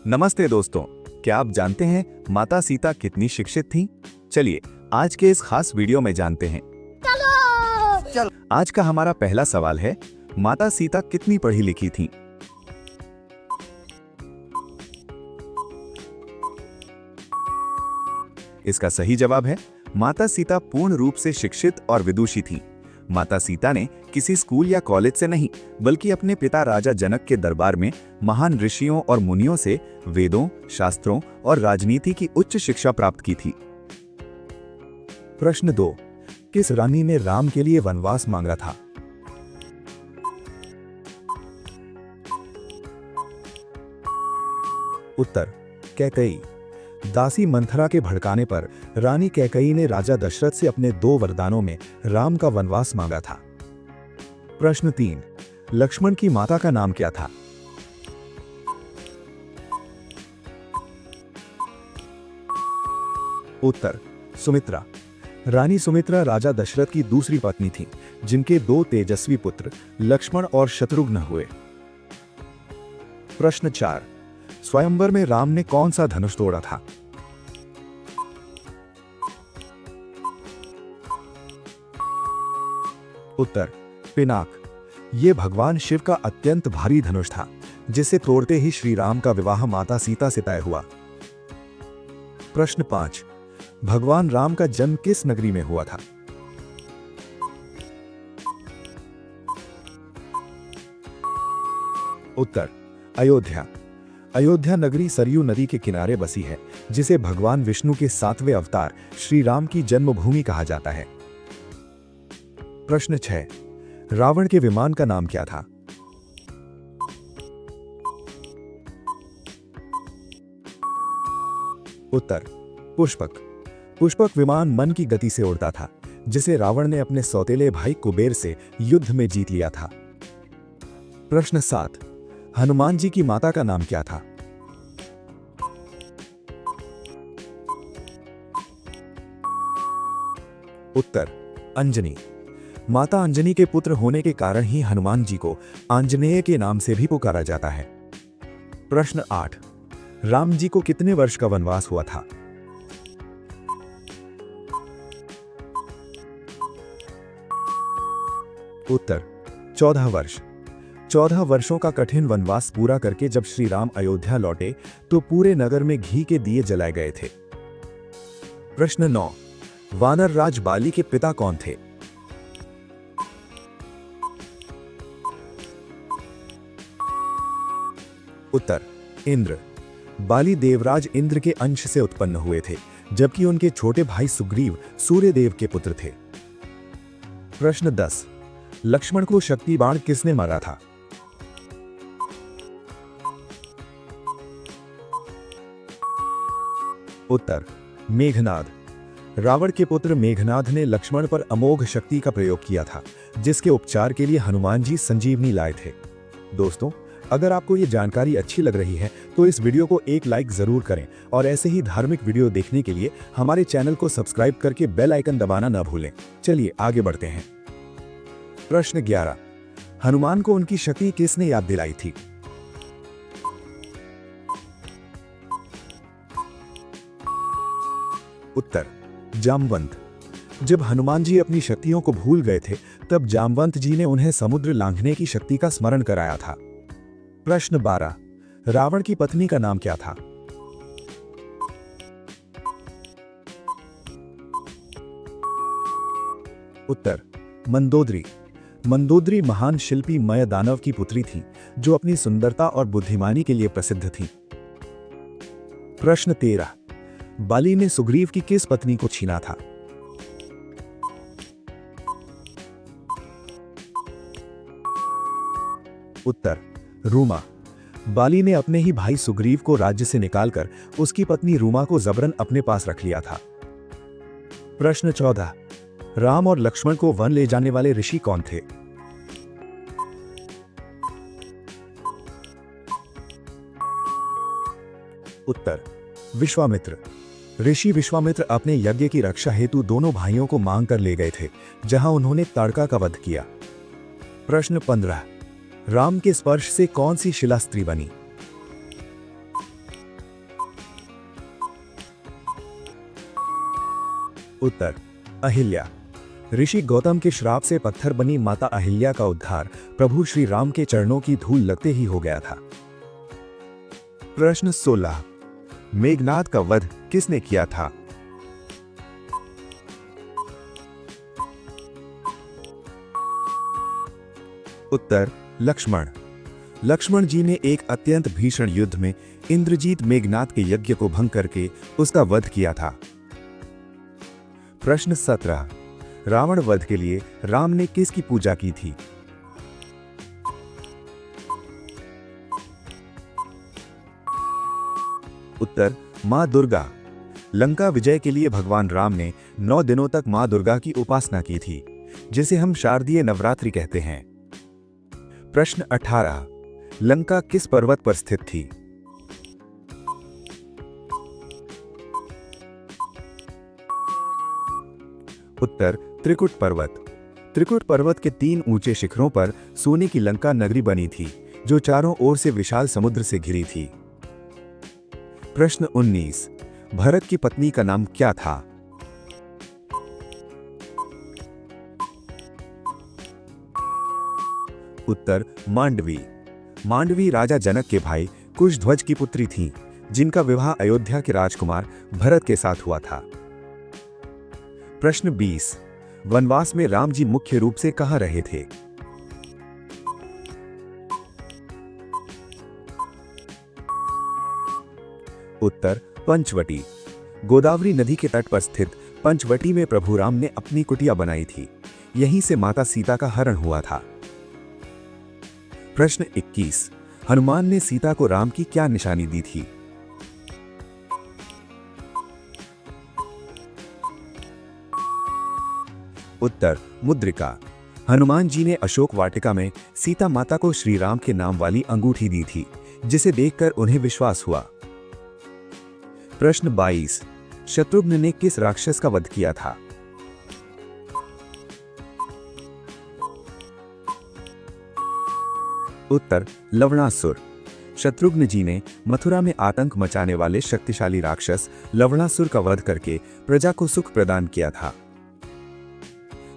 नमस्ते दोस्तों, क्या आप जानते हैं माता सीता कितनी शिक्षित थीं? चलिए आज के इस खास वीडियो में जानते हैं। चलो। आज का हमारा पहला सवाल है, माता सीता कितनी पढ़ी लिखी थीं? इसका सही जवाब है माता सीता पूर्ण रूप से शिक्षित और विदुषी थीं। माता सीता ने किसी स्कूल या कॉलेज से नहीं, बल्कि अपने पिता राजा जनक के दरबार में महान ऋषियों और मुनियों से वेदों, शास्त्रों और राजनीति की उच्च शिक्षा प्राप्त की थी। प्रश्न 2, किस रानी ने राम के लिए वनवास मांगा था? उत्तर, कैकेयी। दासी मंथरा के भड़काने पर रानी कैकेयी ने राजा दशरथ से अपने 2 वरदानों में राम का वनवास मांगा था। प्रश्न 3, लक्ष्मण की माता का नाम क्या था? उत्तर, सुमित्रा। रानी सुमित्रा राजा दशरथ की दूसरी पत्नी थी, जिनके 2 तेजस्वी पुत्र लक्ष्मण और शत्रुघ्न हुए। प्रश्न 4, स्वयंवर में राम ने कौन सा धनुष तोड़ा था? उत्तर, पिनाक। यह भगवान शिव का अत्यंत भारी धनुष था, जिसे तोड़ते ही श्री राम का विवाह माता सीता से तय हुआ। प्रश्न 5, भगवान राम का जन्म किस नगरी में हुआ था? उत्तर, अयोध्या। अयोध्या नगरी सरयू नदी के किनारे बसी है, जिसे भगवान विष्णु के 7वें अवतार श्री राम की जन्मभूमि कहा जाता है। प्रश्न 6, रावण के विमान का नाम क्या था? उत्तर, पुष्पक। पुष्पक विमान मन की गति से उड़ता था, जिसे रावण ने अपने सौतेले भाई कुबेर से युद्ध में जीत लिया था। प्रश्न 7, हनुमान जी की माता का नाम क्या था? उत्तर, अंजनी। माता अंजनी के पुत्र होने के कारण ही हनुमान जी को आंजनेय के नाम से भी पुकारा जाता है। प्रश्न 8, राम जी को कितने वर्ष का वनवास हुआ था? उत्तर, 14 वर्ष। 14 वर्षों का कठिन वनवास पूरा करके जब श्री राम अयोध्या लौटे तो पूरे नगर में घी के दिए जलाए गए थे। प्रश्न 9, वानर राज बाली के पिता कौन थे? उत्तर, इंद्र। बाली देवराज इंद्र के अंश से उत्पन्न हुए थे, जबकि उनके छोटे भाई सुग्रीव सूर्य देव के पुत्र थे। प्रश्न 10, लक्ष्मण को शक्ति बाण किसने मारा था? उत्तर, मेघनाद। रावण के पुत्र मेघनाद ने लक्ष्मण पर अमोघ शक्ति का प्रयोग किया था, जिसके उपचार के लिए हनुमान जी संजीवनी लाए थे। दोस्तों, अगर आपको ये जानकारी अच्छी लग रही है तो इस वीडियो को एक लाइक जरूर करें और ऐसे ही धार्मिक वीडियो देखने के लिए हमारे चैनल को सब्सक्राइब करके बेल आइकन दबाना न भूलें। चलिए आगे बढ़ते हैं। प्रश्न 11, हनुमान को उनकी शक्ति किसने याद दिलाई थी? उत्तर, जामवंत। जब हनुमान जी अपनी शक्तियों को भूल गए थे, तब जामवंत जी ने उन्हें समुद्र लांघने की शक्ति का स्मरण कराया था। प्रश्न 12, रावण की पत्नी का नाम क्या था? उत्तर, मंदोदरी। मंदोदरी महान शिल्पी मय दानव की पुत्री थी, जो अपनी सुंदरता और बुद्धिमानी के लिए प्रसिद्ध थी। प्रश्न 13, बाली ने सुग्रीव की किस पत्नी को छीना था? उत्तर, रूमा। बाली ने अपने ही भाई सुग्रीव को राज्य से निकालकर उसकी पत्नी रूमा को जबरन अपने पास रख लिया था। प्रश्न 14, राम और लक्ष्मण को वन ले जाने वाले ऋषि कौन थे? उत्तर, विश्वामित्र। ऋषि विश्वामित्र अपने यज्ञ की रक्षा हेतु दोनों भाइयों को मांग कर ले गए थे, जहां उन्होंने ताड़का का वध किया। प्रश्न 15, राम के स्पर्श से कौन सी शिला स्त्री बनी? उत्तर अहिल्या। ऋषि गौतम के श्राप से पत्थर बनी माता अहिल्या का उद्धार प्रभु श्री राम के चरणों की धूल लगते ही हो गया था। प्रश्न 16, मेघनाद का वध किसने किया था? उत्तर लक्ष्मण। लक्ष्मण जी ने एक अत्यंत भीषण युद्ध में इंद्रजीत मेघनाद के यज्ञ को भंग करके उसका वध किया था। प्रश्न 17, रावण वध के लिए राम ने किसकी पूजा की थी? उत्तर मां दुर्गा। लंका विजय के लिए भगवान राम ने 9 दिनों तक मां दुर्गा की उपासना की थी, जिसे हम शारदीय नवरात्रि कहते हैं। प्रश्न 18, लंका किस पर्वत पर स्थित थी? उत्तर त्रिकुट पर्वत। त्रिकुट पर्वत के 3 ऊंचे शिखरों पर सोने की लंका नगरी बनी थी, जो चारों ओर से विशाल समुद्र से घिरी थी। प्रश्न 19, भरत की पत्नी का नाम क्या था? उत्तर मांडवी। मांडवी राजा जनक के भाई कुशध्वज की पुत्री थीं, जिनका विवाह अयोध्या के राजकुमार भरत के साथ हुआ था। प्रश्न 20, वनवास में राम जी मुख्य रूप से कहां रहे थे? उत्तर पंचवटी। गोदावरी नदी के तट पर स्थित पंचवटी में प्रभु राम ने अपनी कुटिया बनाई थी। यहीं से माता सीता का हरण हुआ था। प्रश्न 21, हनुमान ने सीता को राम की क्या निशानी दी थी? उत्तर मुद्रिका। हनुमान जी ने अशोक वाटिका में सीता माता को श्री राम के नाम वाली अंगूठी दी थी, जिसे देखकर उन्हें विश्वास हुआ। प्रश्न 22, शत्रुघ्न ने किस राक्षस का वध किया था? उत्तर लवणासुर। शत्रुघ्न जी ने मथुरा में आतंक मचाने वाले शक्तिशाली राक्षस लवणासुर का वध करके प्रजा को सुख प्रदान किया था।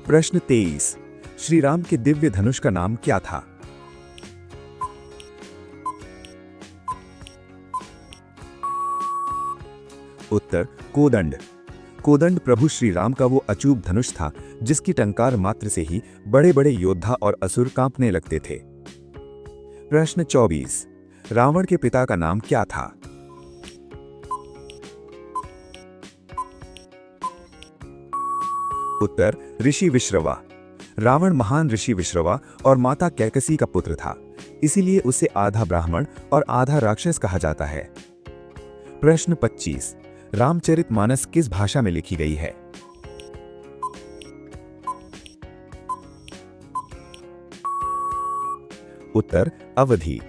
प्रश्न 23, श्री राम के दिव्य धनुष का नाम क्या था? उत्तर कोदंड। कोदंड प्रभु श्री राम का वो अचूक धनुष था, जिसकी टंकार मात्र से ही बड़े बड़े योद्धा और असुर कांपने लगते थे। प्रश्न 24, रावण के पिता का नाम क्या था? उत्तर ऋषि विश्रवा। रावण महान ऋषि विश्रवा और माता कैकसी का पुत्र था, इसीलिए उसे आधा ब्राह्मण और आधा राक्षस कहा जाता है। प्रश्न 25, रामचरितमानस किस भाषा में लिखी गई है? उत्तर अवधी।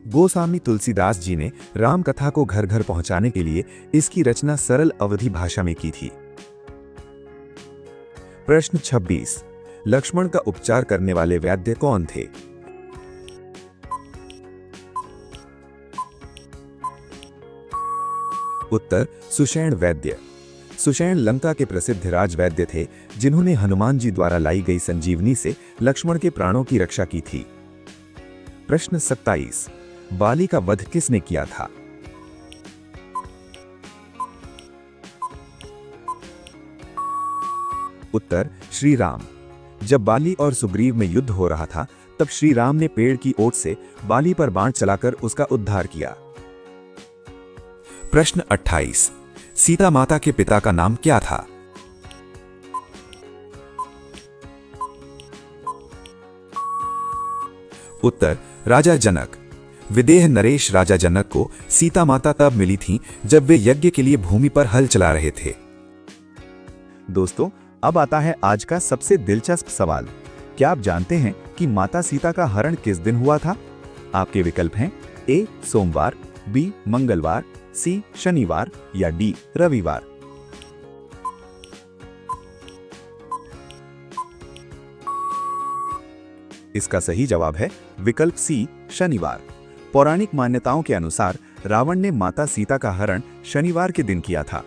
गोस्वामी तुलसीदास जी ने राम कथा को घर घर पहुंचाने के लिए इसकी रचना सरल अवधी भाषा में की थी। प्रश्न 26, लक्ष्मण का उपचार करने वाले वैद्य कौन थे? उत्तर सुषेण वैद्य। सुषेण लंका के प्रसिद्ध राजवैद्य थे, जिन्होंने हनुमान जी द्वारा लाई गई संजीवनी से लक्ष्मण के प्राणों की रक्षा की थी। प्रश्न 27, बाली का वध किसने किया था? उत्तर श्री राम। जब बाली और सुग्रीव में युद्ध हो रहा था, तब श्री राम ने पेड़ की ओट से बाली पर बाण चलाकर उसका उद्धार किया। प्रश्न 28, सीता माता के पिता का नाम क्या था? उत्तर राजा जनक। विदेह नरेश राजा जनक को सीता माता तब मिली थीं जब वे यज्ञ के लिए भूमि पर हल चला रहे थे। दोस्तों, अब आता है आज का सबसे दिलचस्प सवाल। क्या आप जानते हैं कि माता सीता का हरण किस दिन हुआ था? आपके विकल्प हैं ए सोमवार, बी मंगलवार, सी शनिवार या डी रविवार। इसका सही जवाब है विकल्प सी शनिवार। पौराणिक मान्यताओं के अनुसार रावण ने माता सीता का हरण शनिवार के दिन किया था।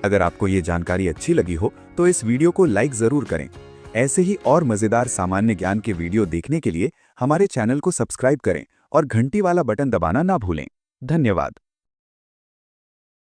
अगर आपको ये जानकारी अच्छी लगी हो तो इस वीडियो को लाइक जरूर करें। ऐसे ही और मजेदार सामान्य ज्ञान के वीडियो देखने के लिए हमारे चैनल को सब्सक्राइब करें और घंटी वाला बटन दबाना ना भूलें। धन्यवाद।